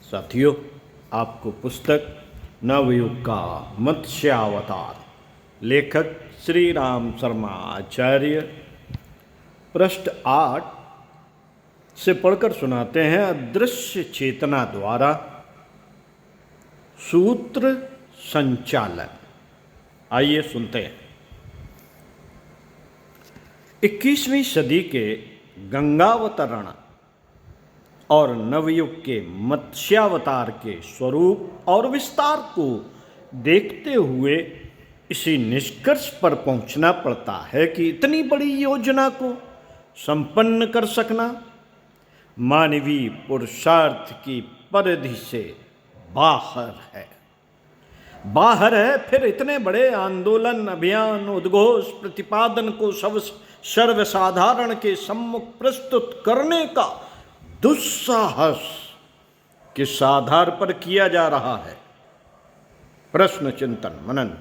साथियों, आपको पुस्तक नवयुग का मत्स्यावतार, लेखक श्री राम शर्मा आचार्य, पृष्ठ 8 से पढ़कर सुनाते हैं। अदृश्य चेतना द्वारा सूत्र संचालन। आइए सुनते हैं। 21वीं सदी के गंगावतरण और नवयुग के मत्स्यावतार के स्वरूप और विस्तार को देखते हुए इसी निष्कर्ष पर पहुंचना पड़ता है कि इतनी बड़ी योजना को संपन्न कर सकना मानवीय पुरुषार्थ की परिधि से बाहर है। फिर इतने बड़े आंदोलन, अभियान, उद्घोष, प्रतिपादन को सर्वसाधारण के सम्मुख प्रस्तुत करने का दुस्साहस किस आधार पर किया जा रहा है? प्रश्न चिंतन मनन।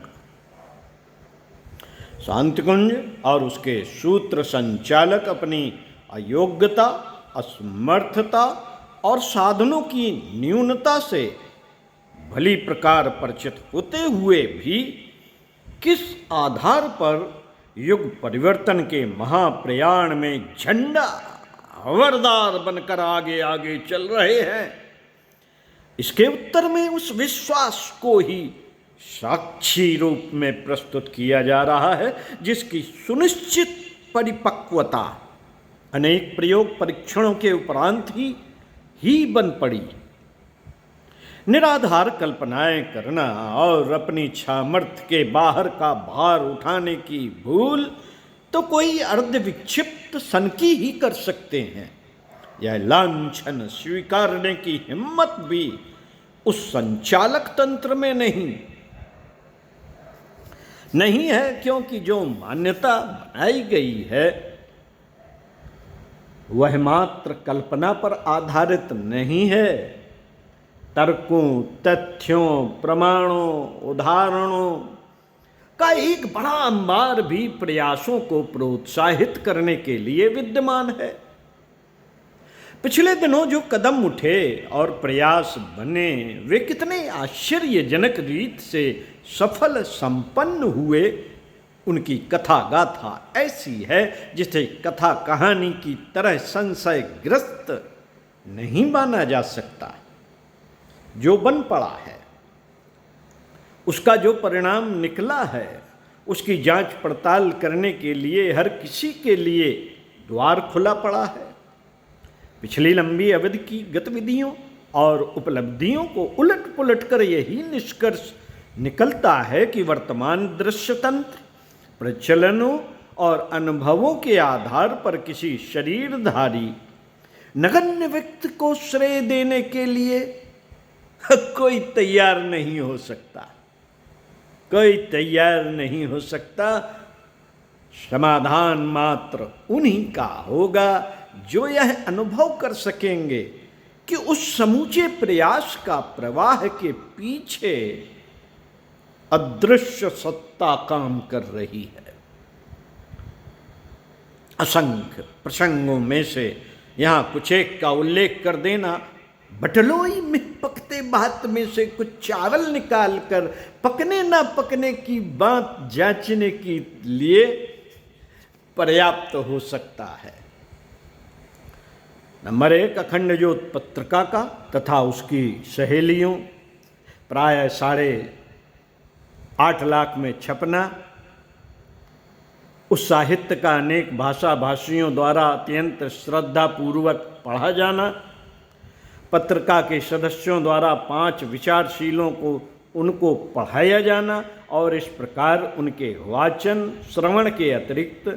शांतिकुंज और उसके सूत्र संचालक अपनी अयोग्यता, असमर्थता और साधनों की न्यूनता से भली प्रकार परिचित होते हुए भी किस आधार पर युग परिवर्तन के महाप्रयाण में झंडा हवलदार बनकर आगे आगे चल रहे हैं? इसके उत्तर में उस विश्वास को ही साक्षी रूप में प्रस्तुत किया जा रहा है जिसकी सुनिश्चित परिपक्वता अनेक प्रयोग परीक्षणों के उपरांत ही बन पड़ी। निराधार कल्पनाएं करना और अपनी सामर्थ्य के बाहर का भार उठाने की भूल तो कोई अर्ध विक्षिप्त सनकी ही कर सकते हैं। यह लांछन स्वीकारने की हिम्मत भी उस संचालक तंत्र में नहीं है, क्योंकि जो मान्यता बनाई गई है वह मात्र कल्पना पर आधारित नहीं है। तर्कों, तथ्यों, प्रमाणों, उदाहरणों का एक बड़ा अंबार भी प्रयासों को प्रोत्साहित करने के लिए विद्यमान है। पिछले दिनों जो कदम उठे और प्रयास बने वे कितने आश्चर्यजनक रीत से सफल संपन्न हुए। उनकी कथा गाथा ऐसी है जिसे कथा कहानी की तरह संशयग्रस्त नहीं माना जा सकता। जो बन पड़ा है, उसका जो परिणाम निकला है, उसकी जांच पड़ताल करने के लिए हर किसी के लिए द्वार खुला पड़ा है। पिछली लंबी अवधि की गतिविधियों और उपलब्धियों को उलट पुलट कर यही निष्कर्ष निकलता है कि वर्तमान दृश्य तंत्र प्रचलनों और अनुभवों के आधार पर किसी शरीरधारी नगण्य व्यक्ति को श्रेय देने के लिए कोई तैयार नहीं हो सकता। समाधान मात्र उन्हीं का होगा जो यह अनुभव कर सकेंगे कि उस समूचे प्रयास का प्रवाह के पीछे अदृश्य सत्ता काम कर रही है। असंख्य प्रसंगों में से यहां कुछ एक का उल्लेख कर देना बटलोई में पकते बात में से कुछ चावल निकालकर पकने ना पकने की बात जांचने के लिए पर्याप्त हो सकता है। नंबर 1, अखंड ज्योत पत्रिका का तथा उसकी सहेलियों प्राय 8.5 लाख में छपना, उस साहित्य का अनेक भाषा भाषियों द्वारा अत्यंत श्रद्धापूर्वक पढ़ा जाना, पत्रिका के सदस्यों द्वारा 5 विचारशीलों को उनको पढ़ाया जाना और इस प्रकार उनके वाचन श्रवण के अतिरिक्त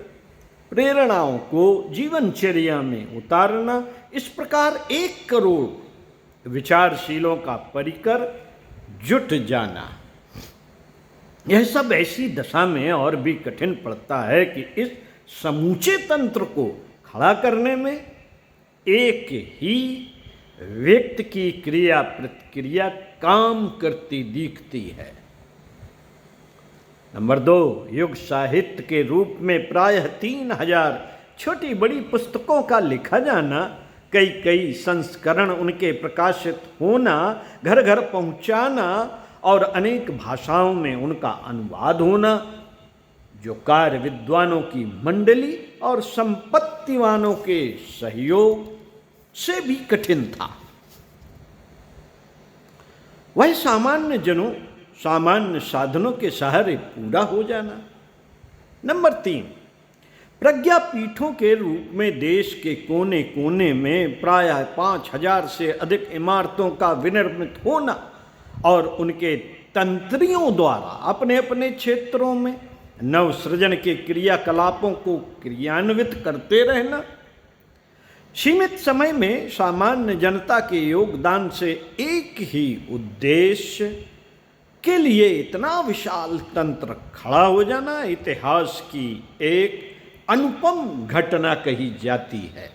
प्रेरणाओं को जीवनचर्या में उतारना, इस प्रकार 1 करोड़ विचारशीलों का परिकर जुट जाना, यह सब ऐसी दशा में और भी कठिन पड़ता है कि इस समूचे तंत्र को खड़ा करने में एक ही व्यक्ति की क्रिया प्रतिक्रिया काम करती दिखती है। नंबर 2, युग साहित्य के रूप में प्रायः 3000 छोटी बड़ी पुस्तकों का लिखा जाना कई कई संस्करण उनके प्रकाशित होना, घर घर पहुंचाना और अनेक भाषाओं में उनका अनुवाद होना, जो कार्य विद्वानों की मंडली और संपत्तिवानों के सहयोग से भी कठिन था, वह सामान्य जनों, सामान्य साधनों के सहारे पूरा हो जाना। नंबर 3, प्रज्ञा पीठों के रूप में देश के कोने कोने में प्रायः 5000 से अधिक इमारतों का विनिर्मित होना और उनके तंत्रियों द्वारा अपने अपने क्षेत्रों में नवसृजन के क्रियाकलापों को क्रियान्वित करते रहना, सीमित समय में सामान्य जनता के योगदान से एक ही उद्देश्य के लिए इतना विशाल तंत्र खड़ा हो जाना इतिहास की एक अनुपम घटना कही जाती है।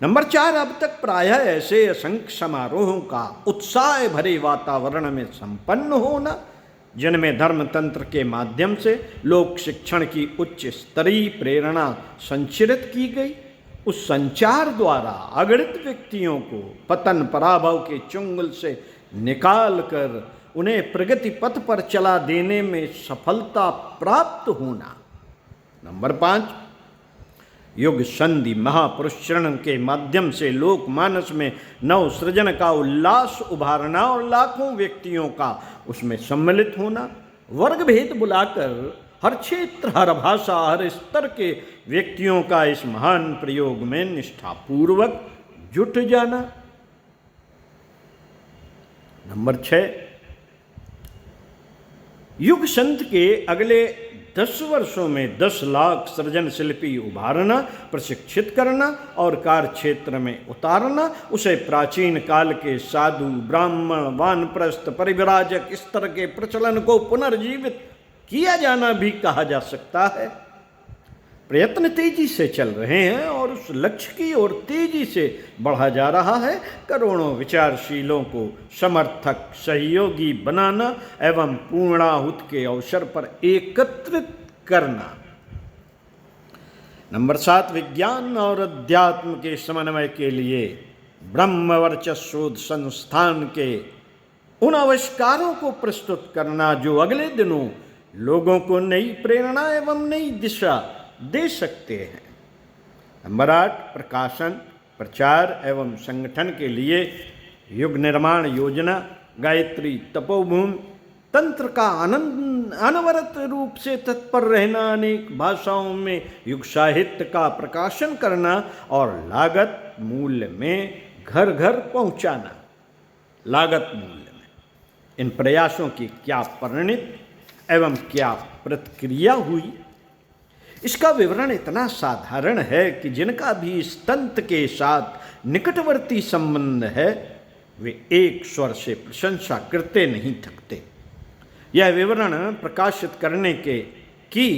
नंबर 4, अब तक प्रायः ऐसे असंख्य समारोहों का उत्साह भरे वातावरण में संपन्न होना, जिनमें धर्मतंत्र के माध्यम से लोक शिक्षण की उच्च स्तरीय प्रेरणा संचरित की गई, उस संचार द्वारा अगणित व्यक्तियों को पतन पराभव के चुंगल से निकालकर उन्हें प्रगति पथ पर चला देने में सफलता प्राप्त होना। नंबर 5, युग संधि महापुरुष चरण के माध्यम से लोकमानस में नव सृजन का उल्लास उभारना और लाखों व्यक्तियों का उसमें सम्मिलित होना, वर्ग भेद बुलाकर हर क्षेत्र, हर भाषा, हर स्तर के व्यक्तियों का इस महान प्रयोग में निष्ठापूर्वक जुट जाना। नंबर 6, युग संत के अगले 10 वर्षों में 10 लाख सृजन शिल्पी उभारना, प्रशिक्षित करना और कार्य क्षेत्र में उतारना, उसे प्राचीन काल के साधु, ब्राह्मण, वानप्रस्थ, परिव्राजक स्तर के प्रचलन को पुनर्जीवित किया जाना भी कहा जा सकता है। प्रयत्न तेजी से चल रहे हैं और उस लक्ष्य की ओर तेजी से बढ़ा जा रहा है। करोड़ों विचारशीलों को समर्थक, सहयोगी बनाना एवं पूर्णाहुति के अवसर पर एकत्रित करना। नंबर 7, विज्ञान और अध्यात्म के समन्वय के लिए ब्रह्मवर्चस्व शोध संस्थान के उन आविष्कारों को प्रस्तुत करना जो अगले दिनों लोगों को नई प्रेरणा एवं नई दिशा दे सकते हैं। नंबर 8, प्रकाशन, प्रचार एवं संगठन के लिए युग निर्माण योजना, गायत्री तपोभूमि, तंत्र का अनवरत रूप से तत्पर रहना, अनेक भाषाओं में युग साहित्य का प्रकाशन करना और लागत मूल्य में घर घर पहुंचाना। लागत मूल्य में इन प्रयासों की क्या परिणत एवं क्या प्रतिक्रिया हुई, इसका विवरण इतना साधारण है कि जिनका भी इस तंत्र के साथ निकटवर्ती संबंध है वे एक स्वर से प्रशंसा करते नहीं थकते। यह विवरण प्रकाशित करने की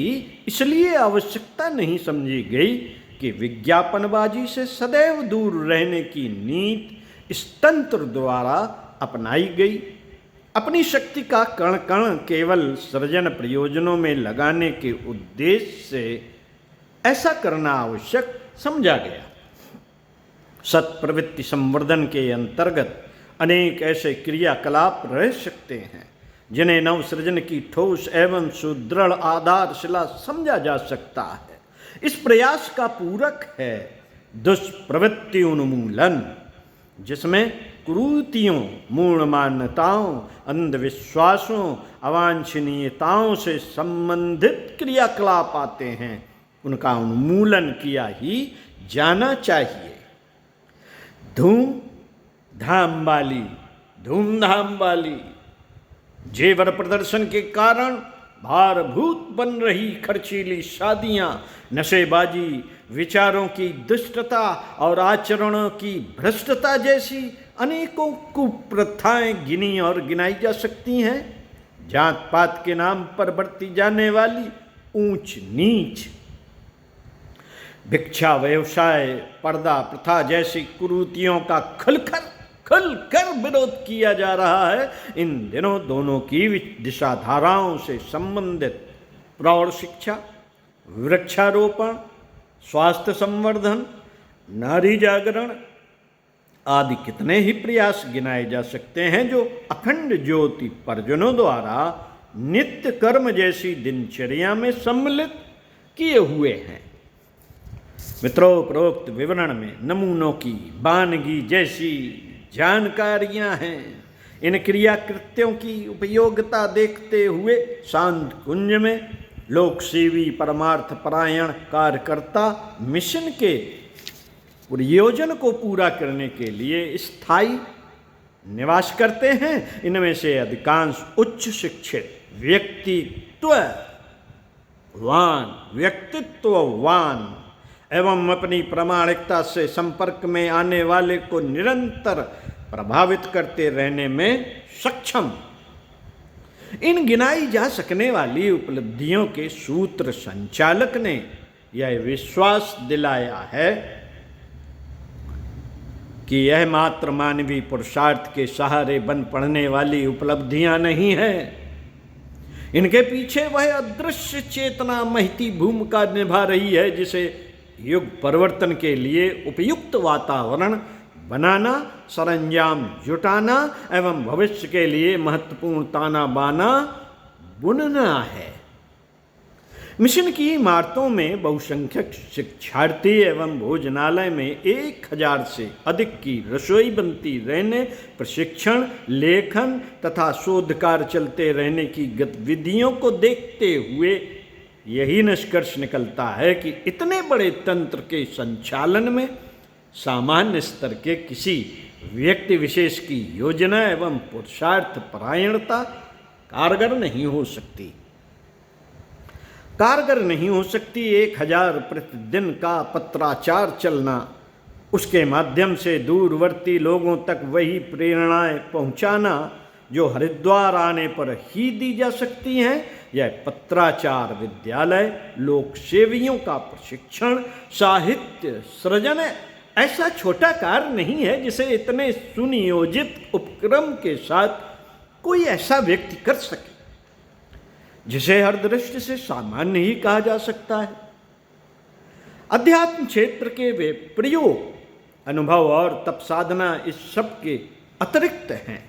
इसलिए आवश्यकता नहीं समझी गई कि विज्ञापनबाजी से सदैव दूर रहने की नीति इस तंत्र द्वारा अपनाई गई। अपनी शक्ति का कण कण केवल सृजन प्रयोजनों में लगाने के उद्देश्य से ऐसा करना आवश्यक समझा गया। सत्प्रवृत्ति संवर्धन के अंतर्गत अनेक ऐसे क्रियाकलाप रह सकते हैं जिन्हें नवसृजन की ठोस एवं सुदृढ़ आधारशिला समझा जा सकता है। इस प्रयास का पूरक है दुष्प्रवृत्ति उन्मूलन, जिसमें कुरीतियों, मूढ़ मान्यताओं, अंधविश्वासों, अवांछनीयताओं से संबंधित क्रियाकलाप आते हैं, उनका उन्मूलन किया ही जाना चाहिए। धूमधाम वाली जेवर प्रदर्शन के कारण भारभूत बन रही खर्चीली शादियां, नशेबाजी, विचारों की दुष्टता और आचरणों की भ्रष्टता जैसी अनेकों कुप्रथाएं गिनी और गिनाई जा सकती हैं। जात पात के नाम पर बरती जाने वाली ऊंच नीच, भिक्षा व्यवसाय, पर्दा प्रथा जैसी कुरीतियों का खुलकर विरोध किया जा रहा है। इन दिनों दोनों की दिशा धाराओं से संबंधित प्रौढ़ शिक्षा, वृक्षारोपण, स्वास्थ्य संवर्धन, नारी जागरण आदि कितने ही प्रयास गिनाए जा सकते हैं जो अखंड ज्योति परिजनों द्वारा नित्य कर्म जैसी दिनचर्या में सम्मिलित किए हुए हैं। मित्रों, उपरोक्त विवरण में नमूनों की वानगी जैसी जानकारियां हैं। इन क्रिया कृत्यों की उपयोगिता देखते हुए शांत कुंज में लोकसेवी परमार्थ परायण कार्यकर्ता मिशन के प्रयोजन को पूरा करने के लिए स्थायी निवास करते हैं। इनमें से अधिकांश उच्च शिक्षित व्यक्तित्ववान एवं अपनी प्रामाणिकता से संपर्क में आने वाले को निरंतर प्रभावित करते रहने में सक्षम। इन गिनाई जा सकने वाली उपलब्धियों के सूत्र संचालक ने यह विश्वास दिलाया है कि यह मात्र मानवीय पुरुषार्थ के सहारे बन पड़ने वाली उपलब्धियां नहीं है। इनके पीछे वह अदृश्य चेतना महती भूमिका निभा रही है जिसे युग परिवर्तन के लिए उपयुक्त वातावरण बनाना, सरंजाम जुटाना एवं भविष्य के लिए महत्वपूर्ण ताना बाना बुनना है। मिशन की इमारतों में बहुसंख्यक शिक्षार्थी एवं भोजनालय में 1000 से अधिक की रसोई बनती रहने, प्रशिक्षण, लेखन तथा शोध कार्य चलते रहने की गतिविधियों को देखते हुए यही निष्कर्ष निकलता है कि इतने बड़े तंत्र के संचालन में सामान्य स्तर के किसी व्यक्ति विशेष की योजना एवं पुरुषार्थ परायणता कारगर नहीं हो सकती। 1000 प्रतिदिन का पत्राचार चलना, उसके माध्यम से दूरवर्ती लोगों तक वही प्रेरणाएं पहुंचाना जो हरिद्वार आने पर ही दी जा सकती हैं। यह पत्राचार विद्यालय, लोक सेवियों का प्रशिक्षण, साहित्य सृजन ऐसा छोटा कार्य नहीं है जिसे इतने सुनियोजित उपक्रम के साथ कोई ऐसा व्यक्ति कर सके जिसे हर दृष्टि से सामान्य ही कहा जा सकता है। अध्यात्म क्षेत्र के वे प्रयोग, अनुभव और तप साधना इस सब के अतिरिक्त हैं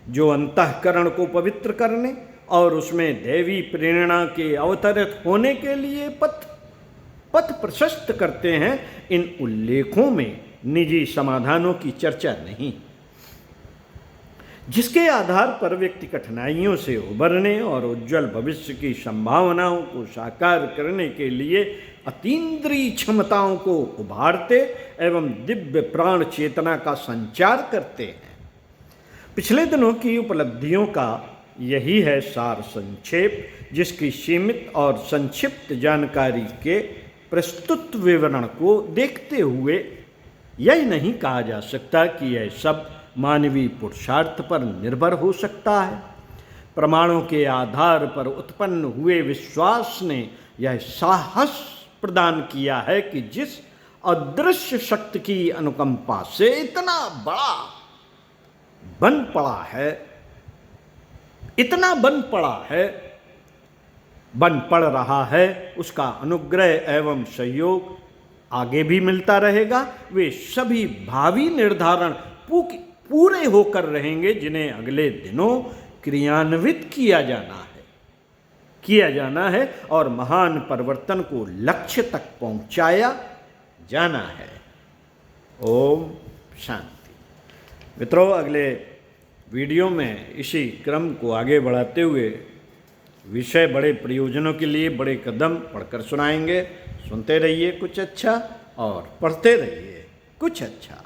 जो अंतःकरण को पवित्र करने और उसमें दैवी प्रेरणा के अवतरित होने के लिए पथ प्रशस्त करते हैं। इन उल्लेखों में निजी समाधानों की चर्चा नहीं, जिसके आधार पर व्यक्ति कठिनाइयों से उबरने और उज्जवल भविष्य की संभावनाओं को साकार करने के लिए अतीन्द्रिय क्षमताओं को उभारते एवं दिव्य प्राण चेतना का संचार करते हैं। पिछले दिनों की उपलब्धियों का यही है सार संक्षेप, जिसकी सीमित और संक्षिप्त जानकारी के प्रस्तुत विवरण को देखते हुए यह नहीं कहा जा सकता कि यह सब मानवीय पुरुषार्थ पर निर्भर हो सकता है। प्रमाणों के आधार पर उत्पन्न हुए विश्वास ने यह साहस प्रदान किया है कि जिस अदृश्य शक्ति की अनुकंपा से इतना बड़ा बन पड़ रहा है, उसका अनुग्रह एवं सहयोग आगे भी मिलता रहेगा। वे सभी भावी निर्धारण पूरे होकर रहेंगे जिन्हें अगले दिनों क्रियान्वित किया जाना है और महान परिवर्तन को लक्ष्य तक पहुंचाया जाना है। ओम शांति। मित्रों, अगले वीडियो में इसी क्रम को आगे बढ़ाते हुए विषय बड़े प्रयोजनों के लिए बड़े कदम पढ़कर सुनाएंगे। सुनते रहिए कुछ अच्छा और पढ़ते रहिए कुछ अच्छा।